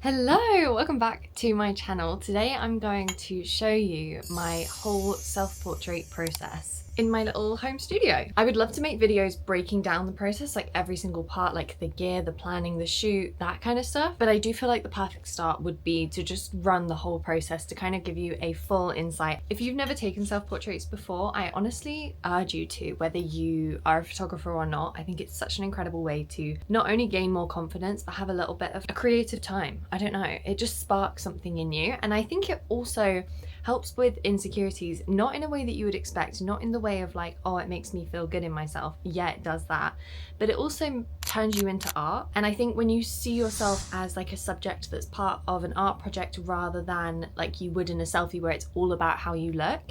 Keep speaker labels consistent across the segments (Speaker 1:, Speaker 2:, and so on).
Speaker 1: Hello, welcome back to my channel. Today I'm going to show you my whole self-portrait process in my little home studio. I would love to make videos breaking down the process, like every single part, like the gear, the planning, the shoot, that kind of stuff. But I do feel like the perfect start would be to just run the whole process to kind of give you a full insight. If you've never taken self-portraits before, I honestly urge you to, whether you are a photographer or not. I think it's such an incredible way to not only gain more confidence, but have a little bit of a creative time. I don't know, it just sparks something in you. And I think it also helps with insecurities, not in a way that you would expect, not in the way of like, oh, it makes me feel good in myself. Yeah, it does that. But it also turns you into art. And I think when you see yourself as like a subject that's part of an art project rather than like you would in a selfie where it's all about how you look,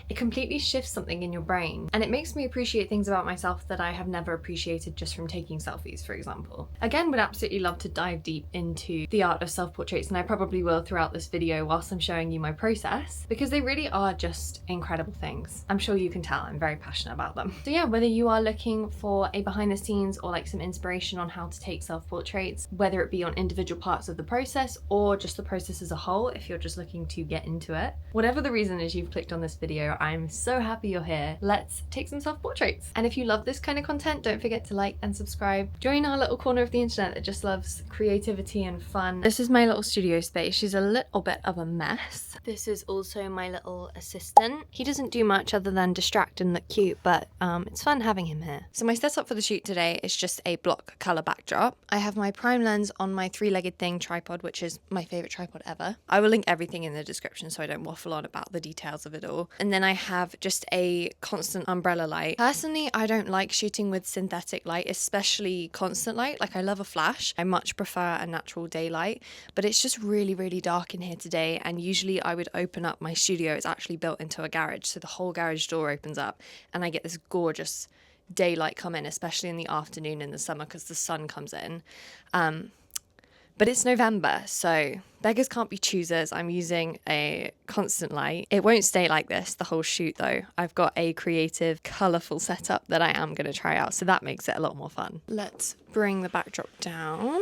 Speaker 1: it completely shifts something in your brain. And it makes me appreciate things about myself that I have never appreciated just from taking selfies, for example. Again, would absolutely love to dive deep into the art of self-portraits, and I probably will throughout this video whilst I'm showing you my process, because they really are just incredible things. I'm sure you can tell I'm very passionate about them. So yeah, whether you are looking for a behind the scenes or like some inspiration on how to take self-portraits, whether it be on individual parts of the process or just the process as a whole, if you're just looking to get into it, whatever the reason is you've clicked on this video, I'm so happy you're here. Let's take some self-portraits. And if you love this kind of content, don't forget to like and subscribe. Join our little corner of the internet that just loves creativity and fun. This is my little studio space. She's a little bit of a mess. This is also my little assistant. He doesn't do much other than distract and look cute, but it's fun having him here. So my setup for the shoot today is just a block color backdrop. I have my prime lens on my three-legged thing tripod, which is my favorite tripod ever. I will link everything in the description so I don't waffle on about the details of it all. And then I have just a constant umbrella light. Personally, I don't like shooting with synthetic light, especially constant light. Like, I love a flash. I much prefer a natural daylight, but it's just really, really dark in here today. And usually I would open up my studio. It's actually built into a garage, so the whole garage door opens up and I get this gorgeous daylight come in, especially in the afternoon in the summer because the sun comes in. But it's November, so beggars can't be choosers. I'm using a constant light. It won't stay like this the whole shoot though. I've got a creative, colourful setup that I am going to try out, so that makes it a lot more fun. Let's bring the backdrop down.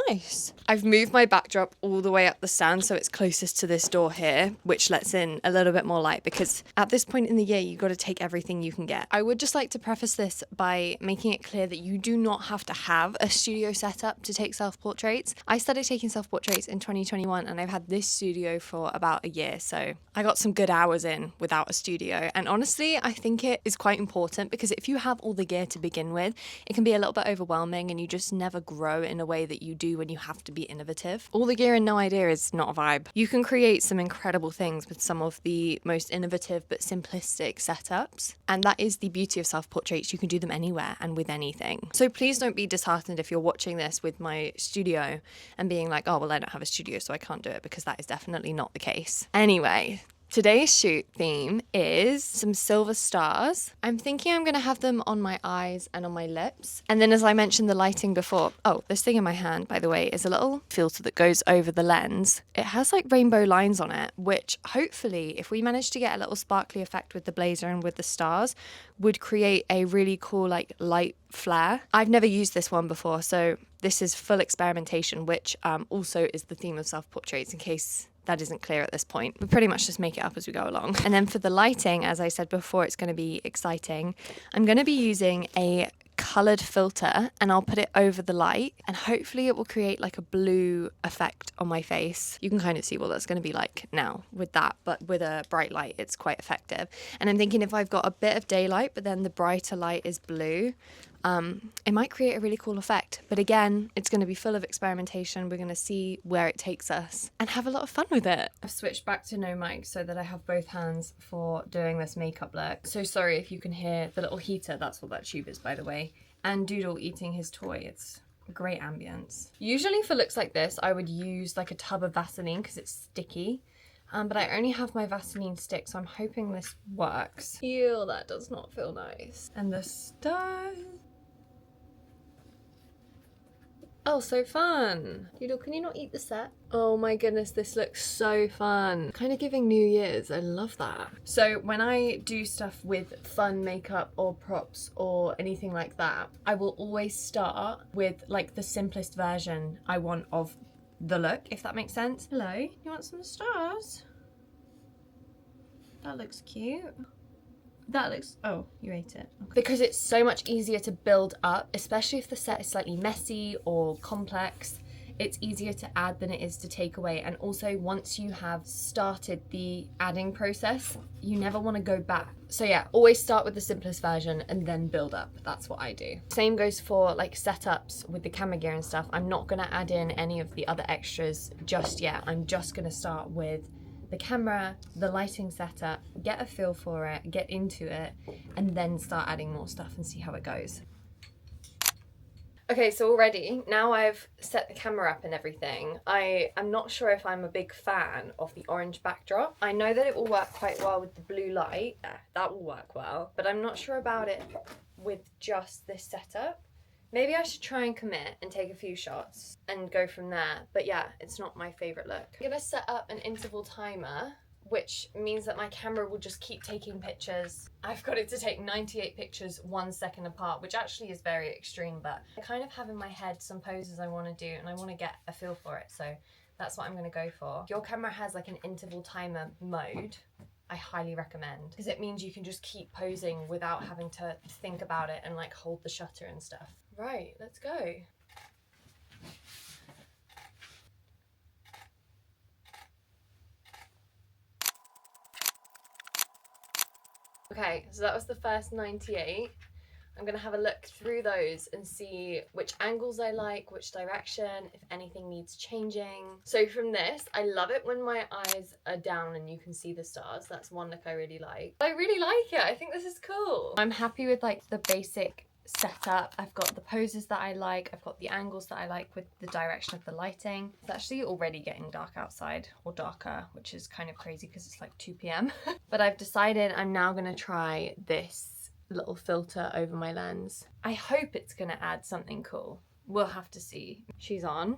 Speaker 1: Nice. I've moved my backdrop all the way up the stand so it's closest to this door here, which lets in a little bit more light, because at this point in the year you've got to take everything you can get. I would just like to preface this by making it clear that you do not have to have a studio setup to take self-portraits. I started taking self-portraits in 2021 and I've had this studio for about a year, so I got some good hours in without a studio. And honestly, I think it is quite important, because if you have all the gear to begin with, it can be a little bit overwhelming and you just never grow in a way that you do when you have to be innovative. All the gear and no idea is not a vibe. You can create some incredible things with some of the most innovative but simplistic setups, and that is the beauty of self-portraits. You can do them anywhere and with anything. So please don't be disheartened if you're watching this with my studio and being like, oh well, I don't have a studio so I can't do it, because that is definitely not the case. Anyway, today's shoot theme is some silver stars. I'm thinking I'm going to have them on my eyes and on my lips. And then, as I mentioned the lighting before, oh, this thing in my hand, by the way, is a little filter that goes over the lens. It has like rainbow lines on it, which hopefully, if we manage to get a little sparkly effect with the blazer and with the stars, would create a really cool like light flare. I've never used this one before, so this is full experimentation, which also is the theme of self-portraits, in case that isn't clear at this point. We pretty much just make it up as we go along. And then for the lighting, as I said before, it's going to be exciting. I'm going to be using a coloured filter and I'll put it over the light, and hopefully it will create like a blue effect on my face. You can kind of see what that's going to be like now with that, but with a bright light it's quite effective. And I'm thinking if I've got a bit of daylight but then the brighter light is blue, it might create a really cool effect. But again, it's going to be full of experimentation. We're going to see where it takes us and have a lot of fun with it. I've switched back to no mic so that I have both hands for doing this makeup look. So sorry if you can hear the little heater. That's what that tube is, by the way. And Doodle eating his toy. It's great ambience. Usually for looks like this, I would use like a tub of Vaseline because it's sticky. But I only have my Vaseline stick, so I'm hoping this works. Ew, that does not feel nice. And the stars. Oh, so fun. Doodle, can you not eat the set? Oh my goodness, this looks so fun. Kind of giving New Year's, I love that. So when I do stuff with fun makeup or props or anything like that, I will always start with like the simplest version I want of the look, if that makes sense. Hello, you want some stars? That looks cute. That looks, oh, you ate it. Okay. Because it's so much easier to build up, especially if the set is slightly messy or complex. It's easier to add than it is to take away. And also once you have started the adding process, you never want to go back. So yeah, always start with the simplest version and then build up. That's what I do. Same goes for like setups with the camera gear and stuff. I'm not gonna add in any of the other extras just yet. I'm just gonna start with the camera, the lighting setup, get a feel for it, get into it, and then start adding more stuff and see how it goes. Okay, so already, now I've set the camera up and everything, I am not sure if I'm a big fan of the orange backdrop. I know that it will work quite well with the blue light, yeah, that will work well, but I'm not sure about it with just this setup. Maybe I should try and commit and take a few shots and go from there. But yeah, it's not my favorite look. I'm gonna set up an interval timer, which means that my camera will just keep taking pictures. I've got it to take 98 pictures 1 second apart, which actually is very extreme, but I kind of have in my head some poses I wanna do and I wanna get a feel for it. So that's what I'm gonna go for. If your camera has like an interval timer mode, I highly recommend, because it means you can just keep posing without having to think about it and like hold the shutter and stuff. Right, let's go. Okay, so that was the first 98. I'm gonna have a look through those and see which angles I like, which direction, if anything needs changing. So from this, I love it when my eyes are down and you can see the stars. That's one look I really like. I really like it. I think this is cool. I'm happy with like the basic setup. I've got the poses that I like. I've got the angles that I like with the direction of the lighting. It's actually already getting dark outside, or darker, which is kind of crazy because it's like 2 p.m. But I've decided I'm now gonna try this little filter over my lens. I hope it's gonna add something cool. We'll have to see. She's on.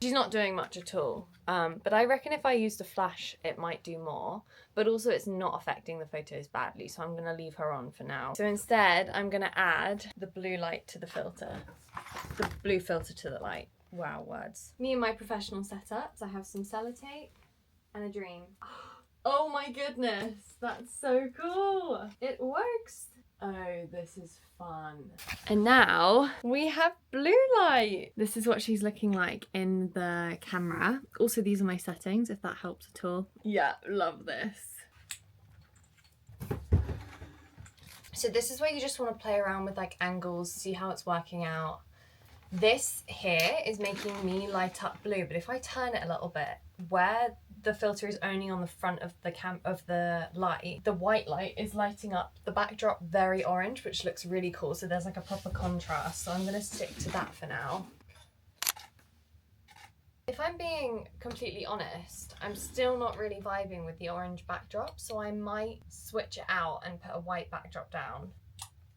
Speaker 1: She's not doing much at all, but I reckon if I used a flash it might do more, but also it's not affecting the photos badly, so I'm gonna leave her on for now. So instead I'm gonna add the blue light to the filter, the blue filter to the light. Wow, words. Me and my professional setups, I have some sellotape and a dream. Oh my goodness, that's so cool. It works. Oh, this is fun. And now we have blue light. This is what she's looking like in the camera. Also, these are my settings, if that helps at all. Yeah, love this. So this is where you just want to play around with like angles, see how it's working out. This here is making me light up blue, but if I turn it a little bit, where the filter is only on the front of the light, the white light is lighting up the backdrop very orange, which looks really cool. So there's like a proper contrast. So I'm gonna stick to that for now. If I'm being completely honest, I'm still not really vibing with the orange backdrop, so I might switch it out and put a white backdrop down.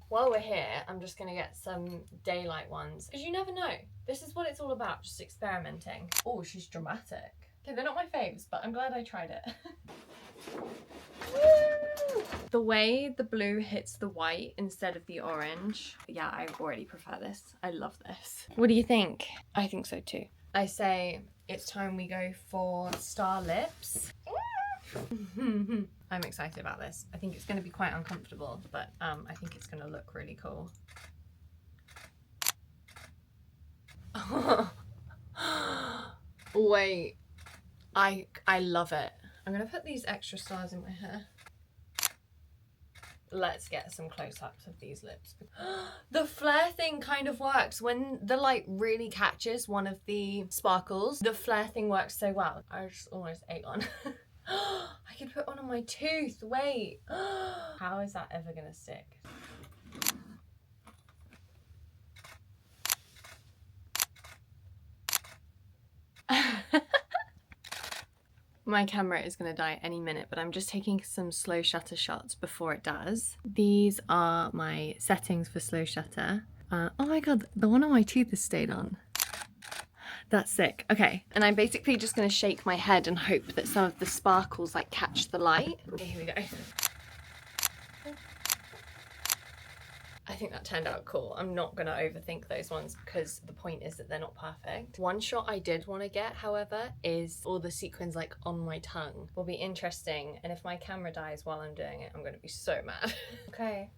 Speaker 1: While we're here, I'm just gonna get some daylight ones, because you never know. This is what it's all about, just experimenting. Oh, she's dramatic. Okay, they're not my faves, but I'm glad I tried it. Woo! The way the blue hits the white instead of the orange, yeah, I already prefer this. I love this. What do you think? I think so too. I say it's time we go for star lips. I'm excited about this. I think it's going to be quite uncomfortable, but I think it's going to look really cool. Wait, I love it. I'm going to put these extra stars in my hair. Let's get some close-ups of these lips. The flare thing kind of works. When the light really catches one of the sparkles, the flare thing works so well. I just almost ate one. I could put one on my tooth, wait. How is that ever gonna stick? My camera is gonna die any minute, but I'm just taking some slow shutter shots before it does. These are my settings for slow shutter. Oh my god, the one on my tooth is stayed on. That's sick. Okay, and I'm basically just gonna shake my head and hope that some of the sparkles like catch the light. Okay, here we go. I think that turned out cool. I'm not gonna overthink those ones because the point is that they're not perfect. One shot I did want to get, however, is all the sequins like on my tongue. Will be interesting, and if my camera dies while I'm doing it, I'm gonna be so mad. Okay.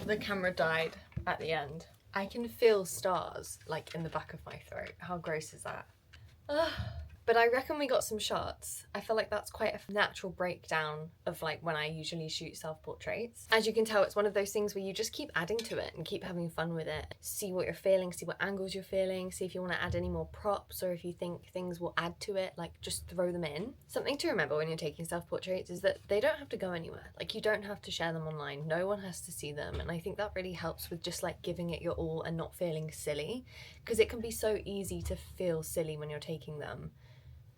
Speaker 1: The camera died at the end. I can feel stars like in the back of my throat. How gross is that? But I reckon we got some shots. I feel like that's quite a natural breakdown of like when I usually shoot self-portraits. As you can tell, it's one of those things where you just keep adding to it and keep having fun with it. See what you're feeling, see what angles you're feeling, see if you want to add any more props or if you think things will add to it, like just throw them in. Something to remember when you're taking self-portraits is that they don't have to go anywhere. Like you don't have to share them online. No one has to see them. And I think that really helps with just like giving it your all and not feeling silly, because it can be so easy to feel silly when you're taking them.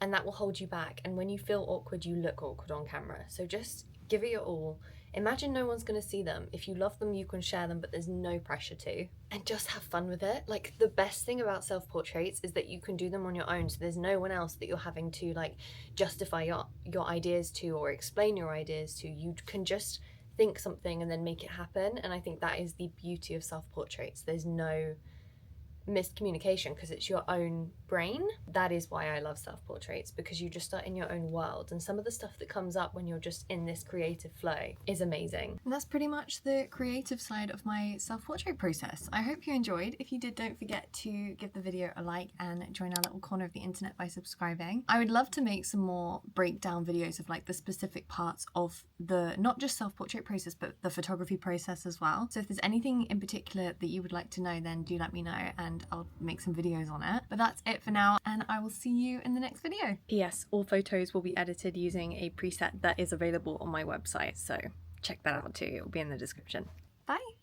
Speaker 1: And that will hold you back. And when you feel awkward, you look awkward on camera. So just give it your all. Imagine no one's going to see them. If you love them, you can share them, but there's no pressure to. And just have fun with it. Like the best thing about self-portraits is that you can do them on your own. So there's no one else that you're having to like justify your ideas to or explain your ideas to. You can just think something and then make it happen. And I think that is the beauty of self-portraits. There's no miscommunication because it's your own brain. That is why I love self-portraits, because you just are in your own world, and some of the stuff that comes up when you're just in this creative flow is amazing. And that's pretty much the creative side of my self-portrait process. I hope you enjoyed. If you did, don't forget to give the video a like and join our little corner of the internet by subscribing. I would love to make some more breakdown videos of like the specific parts of the not just self-portrait process but the photography process as well. So if there's anything in particular that you would like to know, then do let me know and I'll make some videos on it. But that's it for now, and I will see you in the next video. P.S. All photos will be edited using a preset that is available on my website, so check that out too. It will be in the description. Bye!